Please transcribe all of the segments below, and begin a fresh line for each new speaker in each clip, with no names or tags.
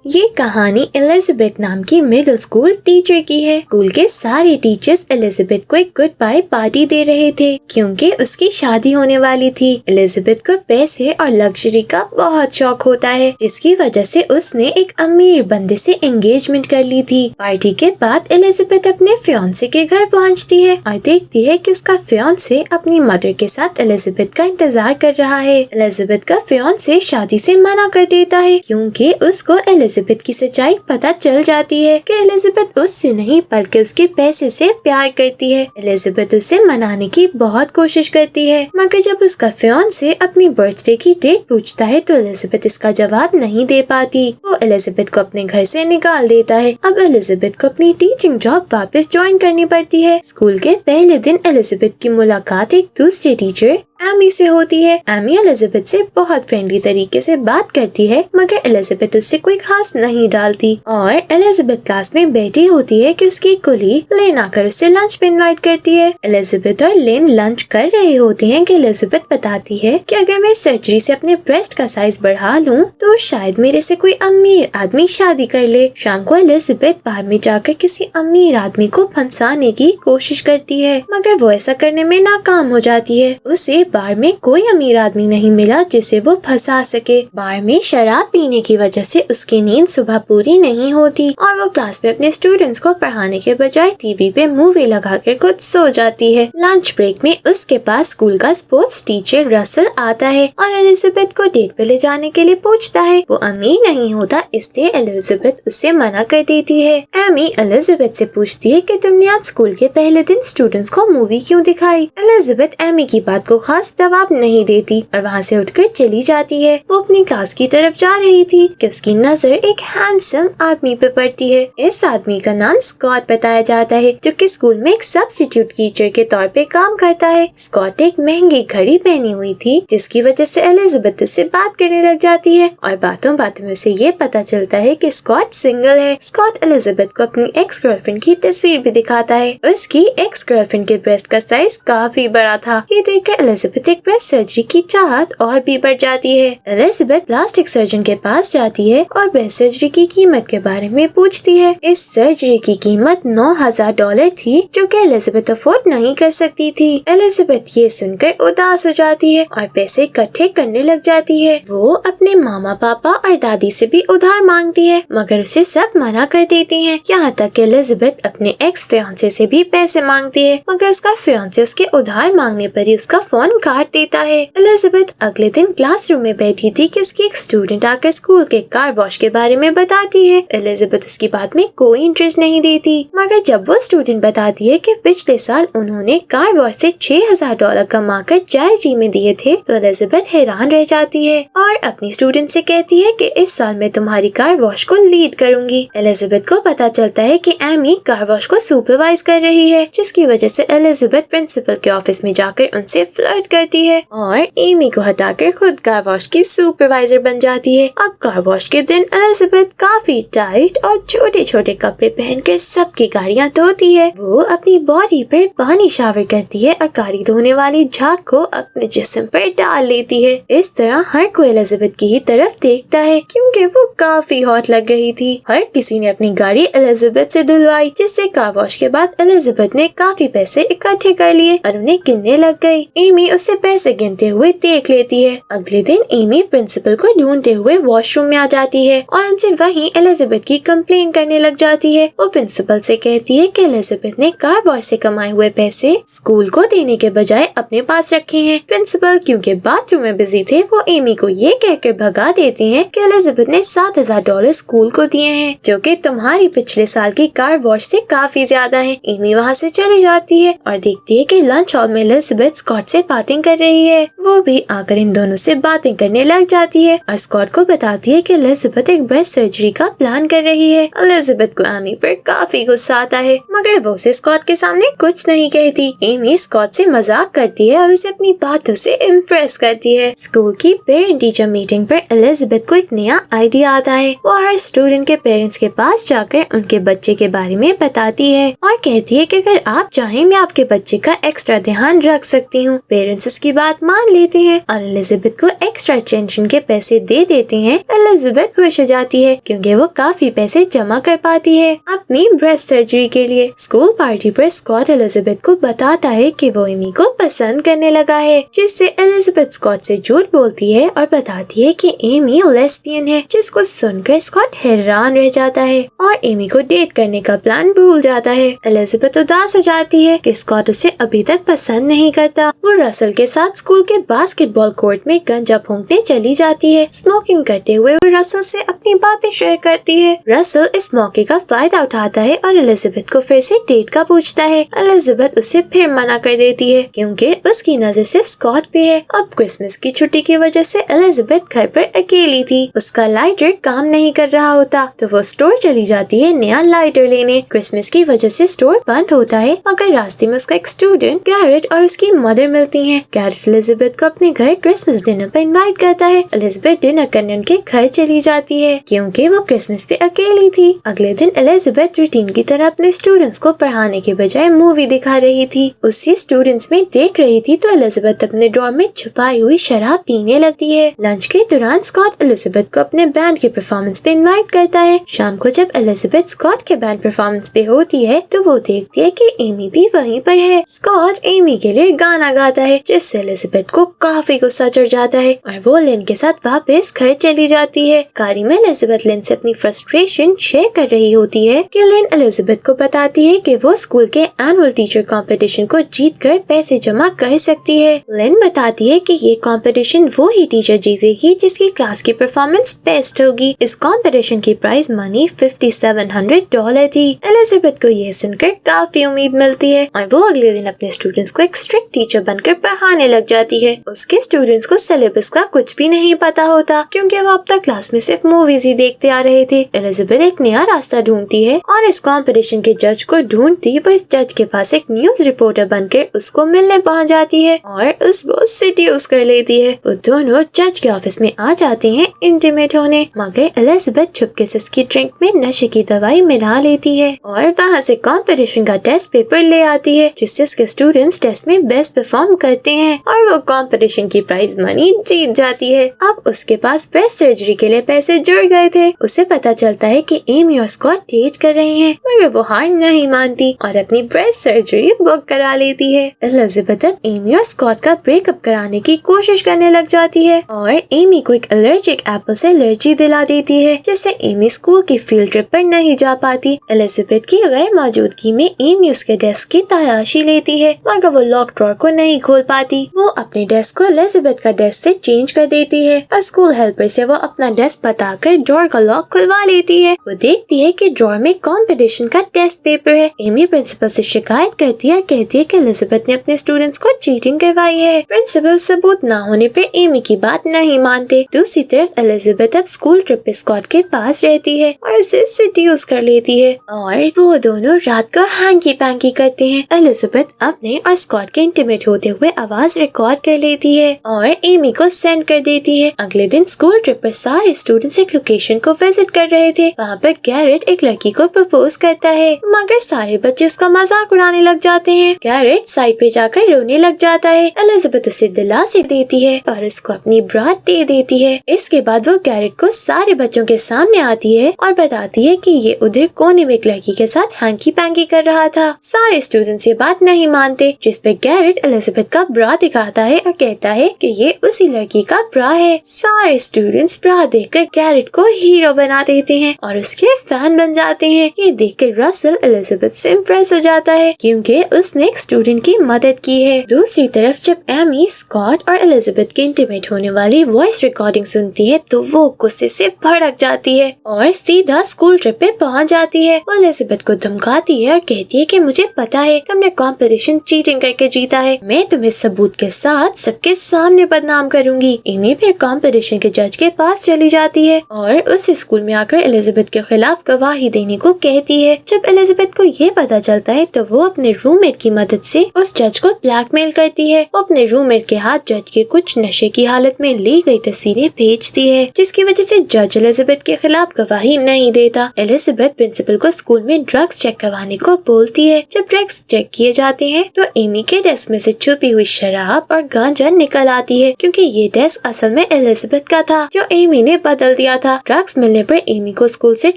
ये कहानी एलिजाबेथ नाम की मिडिल स्कूल टीचर की है। स्कूल के सारे टीचर्स एलिजाबेथ को एक गुड बाय पार्टी दे रहे थे क्योंकि उसकी शादी होने वाली थी। एलिजाबेथ को पैसे और लग्जरी का बहुत शौक होता है, जिसकी वजह से उसने एक अमीर बंदे से एंगेजमेंट कर ली थी। पार्टी के बाद एलिजाबेथ अपने फियांसे के घर पहुंचती है और देखती है कि उसका फियांसे अपनी मदर के साथ एलिजाबेथ का इंतजार कर रहा है। एलिजाबेथ का फियांसे शादी से मना कर देता है क्योंकि उसको एलिजाबेथ की सच्चाई पता चल जाती है कि एलिजाबेथ उससे नहीं बल्कि उसके पैसे से प्यार करती है। एलिजाबेथ उसे मनाने की बहुत कोशिश करती है, मगर जब उसका फियांसे अपनी बर्थडे की डेट पूछता है तो एलिजाबेथ इसका जवाब नहीं दे पाती। वो एलिजाबेथ को अपने घर से निकाल देता है। अब एलिजाबेथ को अपनी टीचिंग जॉब वापस ज्वाइन करनी पड़ती है। स्कूल के पहले दिन एलिजाबेथ की मुलाकात एक दूसरे टीचर एमी से होती है। एमी एलिजाबेथ से बहुत फ्रेंडली तरीके से बात करती है, मगर एलिजाबेथ उससे कोई खास नहीं डालती और एलिजाबेथ क्लास में बैठी होती है कि उसकी कुलीग लेन आकर उससे लंच पे इनवाइट करती है। एलिजाबेथ और लेन लंच कर रहे होते हैं कि एलिजाबेथ बताती है कि अगर मैं सर्जरी से अपने ब्रेस्ट का साइज बढ़ा लूं तो शायद मेरे से कोई अमीर आदमी शादी कर ले। शाम को एलिजाबेथ बार में जाकर किसी अमीर आदमी को फंसाने की कोशिश करती है, मगर वो ऐसा करने में नाकाम हो जाती है। उसे बार में कोई अमीर आदमी नहीं मिला जिसे वो फंसा सके। बार में शराब पीने की वजह से उसकी नींद सुबह पूरी नहीं होती और वो क्लास में अपने स्टूडेंट्स को पढ़ाने के बजाय टीवी पे मूवी लगाकर खुद सो जाती है। लंच ब्रेक में उसके पास स्कूल का स्पोर्ट्स टीचर रसल आता है और एलिजाबेथ को डेट पे ले जाने के लिए पूछता है। वो अमीर नहीं होता, इसलिए एलिजाबेथ उससे मना कर देती है। एमी एलिजाबेथ से पूछती है कि तुमने आज स्कूल के पहले दिन स्टूडेंट्स को मूवी क्यों दिखाई। एलिजाबेथ एमी की बात को खास जवाब नहीं देती और वहाँ से उठकर चली जाती है। वो अपनी क्लास की तरफ जा रही थी कि उसकी नजर एक हैंडसम आदमी पे पड़ती है। इस आदमी का नाम स्कॉट बताया जाता है, जो कि स्कूल में एक सब्स्टिट्यूट टीचर के तौर पे काम करता है। स्कॉट एक महंगी घड़ी पहनी हुई थी, जिसकी वजह से एलिजाबेथ उससे बात करने लग जाती है और बातों बातों में उसे ये पता चलता है कि स्कॉट सिंगल है। स्कॉट एलिजाबेथ को अपनी एक्स गर्लफ्रेंड की तस्वीर भी दिखाता है। उसकी एक्स गर्लफ्रेंड के ब्रेस्ट का साइज काफी बड़ा था। ये देखकर एलिजाबेथ एक ब्रेस्ट सर्जरी की चाहत और भी बढ़ जाती है। एलिजाबेथ प्लास्टिक सर्जन के पास जाती है और ब्रेस्ट सर्जरी की कीमत के बारे में पूछती है। इस सर्जरी की कीमत $9,000 थी, जो कि एलिजाबेथ अफोर्ड नहीं कर सकती थी। एलिजाबेथ ये सुनकर उदास हो जाती है और पैसे इकट्ठे करने लग जाती है। वो अपने मामा पापा और दादी से भी उधार मांगती है, मगर उसे सब मना कर देती हैं। यहाँ तक कि एलिजाबेथ अपने एक्स फियांसे से भी पैसे मांगती है, मगर उसका फियांसे उसके उधार मांगने पर ही उसका फोन काट देता है। एलिजाबेथ अगले दिन क्लासरूम में बैठी थी कि उसकी एक स्टूडेंट आकर स्कूल के कार वॉश के बारे में बताती है। एलिजाबेथ उसकी बात में कोई इंटरेस्ट नहीं देती, मगर जब वो स्टूडेंट बताती है कि पिछले साल उन्होंने कार वॉश से $6,000 कमाकर चैरिटी में दिए थे, तो एलिजाबेथ हैरान रह जाती है और अपनी स्टूडेंट से कहती है कि इस साल मैं तुम्हारी कार वॉश को लीड करूंगी। एलिजाबेथ को पता चलता है कि एमी कार वॉश को सुपरवाइज कर रही है, जिसकी वजह से एलिजाबेथ प्रिंसिपल के ऑफिस में जाकर उनसे फ्लर्ट करती है और एमी को हटाकर खुद कार वॉश की सुपरवाइजर बन जाती है। अब कार वॉश के दिन एलिजाबेथ काफी टाइट और छोटे छोटे कपड़े पहनकर सबकी गाड़ियाँ धोती है। वो अपनी बॉडी पर पानी शावर करती है और गाड़ी धोने वाली झाग को अपने जिस्म पर डाल लेती है। इस तरह हर कोई एलिजाबेथ की ही तरफ देखता है क्योंकि वो काफी हॉट लग रही थी। हर किसी ने अपनी गाड़ी एलिजाबेथ से धुलवाई, जिससे कार वॉश के बाद एलिजाबेथ ने काफी पैसे इकट्ठे कर लिए और उन्हें गिनने लग गई। एमी उससे पैसे गिनते हुए देख लेती है। अगले दिन एमी प्रिंसिपल को ढूंढते हुए वॉशरूम में आ जाती है और उनसे वहीं एलिजाबेथ की कंप्लेन करने लग जाती है। वो प्रिंसिपल से कहती है कि एलिजाबेथ ने कार वॉश से कमाए हुए पैसे स्कूल को देने के बजाय अपने पास रखे हैं। प्रिंसिपल क्योंकि बाथरूम में बिजी थे, वो एमी को ये कहकर भगा देती हैं कि एलिजाबेथ ने $7,000 स्कूल को दिए हैं, जो कि तुम्हारी पिछले साल की कार वॉश से काफी ज्यादा है। एमी वहाँ से चली जाती है और देखती है कि लंच हॉल में एलिजाबेथ स्कॉट से बातें कर रही है। वो भी आकर इन दोनों से बातें करने लग जाती है और स्कॉट को बताती है कि एलिजाबेथ एक ब्रेस्ट सर्जरी का प्लान कर रही है। एलिजाबेथ को एमी पर काफी गुस्सा आता है, मगर वो उसे स्कॉट के सामने कुछ नहीं कहती। एमी स्कॉट से मजाक करती है और उसे अपनी बातों से इम्प्रेस करती है। स्कूल की पेरेंट टीचर मीटिंग पर एलिजाबेथ को एक नया आइडिया आता है। वो हर स्टूडेंट के पेरेंट्स के पास जाकर उनके बच्चे के बारे में बताती है और कहती है कि अगर आप चाहें मैं आपके बच्चे का एक्स्ट्रा ध्यान रख सकती हूँ। पेरेंट्स पेरेंट्स उसकी बात मान लेते हैं और एलिजाबेथ को एक्स्ट्रा टेंशन के पैसे दे देते हैं। एलिजाबेथ खुश हो जाती है क्योंकि वो काफी पैसे जमा कर पाती है अपनी ब्रेस्ट सर्जरी के लिए। स्कूल पार्टी पर स्कॉट एलिजाबेथ को बताता है कि वो एमी को पसंद करने लगा है, जिससे एलिजाबेथ स्कॉट से झूठ बोलती है और बताती है कि एमी लेस्बियन है, जिसको सुनकर स्कॉट हैरान रह जाता है और एमी को डेट करने का प्लान भूल जाता है। एलिजाबेथ उदास हो जाती है कि स्कॉट उसे अभी तक पसंद नहीं करता। वो रसल के साथ स्कूल के बास्केटबॉल कोर्ट में गंजा फूंकने चली जाती है। स्मोकिंग करते हुए वो रसल से अपनी बातें शेयर करती है। रसल इस मौके का फायदा उठाता है और एलिजाबेथ को फिर से डेट का पूछता है। एलिजाबेथ उसे फिर मना कर देती है क्योंकि उसकी नजर सिर्फ स्कॉट पे है। अब क्रिसमस की छुट्टी की वजह से एलिजाबेथ घर पर अकेली थी। उसका लाइटर काम नहीं कर रहा होता तो वो स्टोर चली जाती है नया लाइटर लेने। क्रिसमस की वजह से स्टोर बंद होता है मगर रास्ते में उसका एक स्टूडेंट गैरेट और उसकी मदर मिलती हैं। गैरेट एलिजाबेथ को अपने घर क्रिसमस डिनर पर इनवाइट करता है। एलिजाबेथ डिनर करने उनके घर चली जाती है क्योंकि वो क्रिसमस पे अकेली थी। अगले दिन एलिजाबेथ रूटीन की तरह अपने स्टूडेंट्स को पढ़ाने के बजाय मूवी दिखा रही थी। उसे स्टूडेंट्स में देख रही थी तो एलिजाबेथ अपने ड्रॉर में छुपाई हुई शराब पीने लगती है। लंच के दौरान स्कॉट एलिजाबेथ को अपने बैंड के परफॉर्मेंस पे इनवाइट करता है। शाम को जब एलिजाबेथ स्कॉट के बैंड परफॉर्मेंस पे होती है तो वो देखती है कि एमी भी वहीं पर है। स्कॉट एमी के लिए गाना गाता है जिससे एलिजाबेथ को काफी गुस्सा चढ़ जाता है और वो लिन के साथ वापस घर चली जाती है। गाड़ी में एलिजाबेथ लिन से अपनी फ्रस्ट्रेशन शेयर कर रही होती है कि लिन एलिजाबेथ को बताती है कि वो स्कूल के एनुअल टीचर कंपटीशन को जीतकर पैसे जमा कर सकती है। लिन बताती है कि ये कंपटीशन वो ही टीचर जीतेगी जिसकी क्लास की परफॉर्मेंस बेस्ट होगी। इस कंपटीशन की प्राइज मनी $5,700 थी। एलिजाबेथ को ये सुनकर काफी उम्मीद मिलती है और वो अगले दिन अपने स्टूडेंट्स को एक स्ट्रिक्ट टीचर बनकर पढ़ाने लग जाती है। उसके स्टूडेंट्स को सिलेबस का कुछ भी नहीं पता होता क्योंकि वो अब तक क्लास में सिर्फ मूवीज ही देखते आ रहे थे। एलिजाबेथ एक नया रास्ता ढूंढती है और इस कंपटीशन के जज को ढूंढती वो इस जज के पास एक न्यूज रिपोर्टर बनकर उसको मिलने पहुंच जाती है और उसको सेड्यूस कर लेती है। वो दोनों जज के ऑफिस में आ जाते हैं इंटीमेट होने मगर एलिजाबेथ चुपके से उसकी ड्रिंक में नशे की दवाई मिला लेती है और वहाँ से कंपटीशन का टेस्ट पेपर ले आती है जिससे उसके स्टूडेंट्स टेस्ट में बेस्ट परफॉर्म करते हैं और वो कंपटीशन की प्राइज मनी जीत जाती है। अब उसके पास ब्रेस्ट सर्जरी के लिए पैसे जुड़ गए थे। उसे पता चलता है कि एमी और स्कॉट डेट कर रहे हैं मगर वो हार नहीं मानती और अपनी ब्रेस्ट सर्जरी बुक करा लेती है। एलिजाबेथ अब एमी और स्कॉट का ब्रेकअप कराने की कोशिश करने लग जाती है और एमी को एक एलर्जिक एप्पल से एलर्जी दिला देती है जिससे एमी स्कूल की फील्ड ट्रिप पर नहीं जा पाती। एलिजाबेथ की गैर मौजूदगी में एमी उसके डेस्क की तलाशी लेती है मगर वो लॉक ड्रॉर को नहीं खोल पाती। वो अपने डेस्क को एलिजाबेथ का डेस्क से चेंज कर देती है और स्कूल हेल्पर से वो अपना डेस्क बताकर ड्रॉर का लॉक खुलवा लेती है। वो देखती है कि ड्रॉर में कंपटीशन का टेस्ट पेपर है। एमी प्रिंसिपल से शिकायत करती है और कहती है कि एलिजाबेथ ने अपने स्टूडेंट्स को चीटिंग करवाई है। प्रिंसिपल सबूत न होने पर एमी की बात नहीं मानते। दूसरी तरफ एलिजाबेथ अब स्कूल ट्रिप पे स्कॉट के पास रहती है और उसे सेड्यूस कर लेती है और वो दोनों रात को हैंकी पैंकी करते हैं। एलिजाबेथ अपने और स्कॉट के इंटीमेट होते हुए आवाज रिकॉर्ड कर लेती है और एमी को सेंड कर देती है। अगले दिन स्कूल ट्रिप पर सारे स्टूडेंट्स एक लोकेशन को विजिट कर रहे थे। वहाँ पर गैरेट एक लड़की को प्रपोज करता है मगर सारे बच्चे उसका मजाक उड़ाने लग जाते हैं। गैरेट साइड पे जाकर रोने लग जाता है। एलिजाबेथ उसे दिलासे देती है और उसको अपनी ब्रा दे देती है। इसके बाद वो गैरेट को सारे बच्चों के सामने आती है और बताती है कि ये उधर कोने में एक लड़की के साथ हैंकी पैंकी कर रहा था। सारे स्टूडेंट्स ये बात नहीं मानते जिस पे गैरेट एलिजाबेथ का ब्रा दिखाता है और कहता है कि ये उसी लड़की का ब्रा है। सारे स्टूडेंट्स ब्रा देखकर गैरेट को हीरो बना देते हैं और उसके फैन बन जाते हैं। ये देखकर रसल एलिजाबेथ से इम्प्रेस हो जाता है क्योंकि उसने एक स्टूडेंट की मदद की है। दूसरी तरफ जब एमी स्कॉट और एलिजाबेथ के इंटीमेट होने वाली वॉइस रिकॉर्डिंग सुनती है तो वो गुस्से से भड़क जाती है और सीधा स्कूल ट्रिप पे पहुंच जाती है। वो एलिजाबेथ को धमकाती है और कहती है कि मुझे पता है तुमने कंपटीशन चीटिंग करके जीता है। मैं तुम्हें सबूत के साथ सबके सामने बदनाम करूंगी। एमी फिर कंपटीशन के जज के पास चली जाती है और उस स्कूल में आकर एलिजाबेथ के खिलाफ गवाही देने को कहती है। जब एलिजाबेथ को ये पता चलता है तो वो अपने रूममेट की मदद से उस जज को ब्लैकमेल करती है। वो अपने रूममेट के हाथ जज के कुछ नशे की हालत में ली गई तस्वीरें भेजती है जिसकी वजह से जज एलिजाबेथ के खिलाफ गवाही नहीं देता। एलिजाबेथ प्रिंसिपल को स्कूल में ड्रग्स चेक करवाने को बोलती है। जब ड्रग्स चेक किए जाते हैं तो एमी के डेस्क में से छुपी हुई हुई शराब और गांजा निकल आती है क्योंकि ये डेस्क असल में एलिजाबेथ का था जो एमी ने बदल दिया था। ड्रग्स मिलने पर एमी को स्कूल से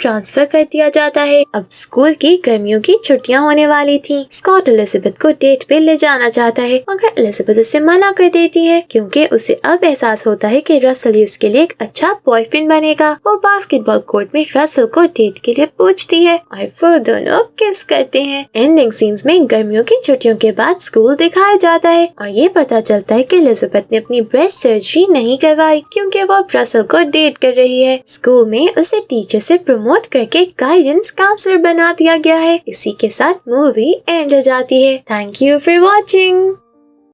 ट्रांसफर कर दिया जाता है। अब स्कूल की गर्मियों की छुट्टियां होने वाली थी। स्कॉट एलिजाबेथ को डेट पे ले जाना चाहता है मगर एलिजाबेथ उसे मना कर देती है क्योंकि उसे अब एहसास होता है कि रसल ही उसके लिए एक अच्छा बॉयफ्रेंड बनेगा। वो बास्केटबॉल कोर्ट में रसल को डेट के लिए पूछती है और वो दोनों किस करते हैं। एंडिंग सीन्स में गर्मियों की छुट्टियों के बाद स्कूल दिखाया जाता है और ये पता चलता है कि एलिजाबेथ ने अपनी ब्रेस्ट सर्जरी नहीं करवाई क्योंकि वो रसल को डेट कर रही है। स्कूल में उसे टीचर से प्रमोट करके गाइडेंस काउंसलर बना दिया गया है। इसी के साथ मूवी एंड हो जाती है। Thank you for watching.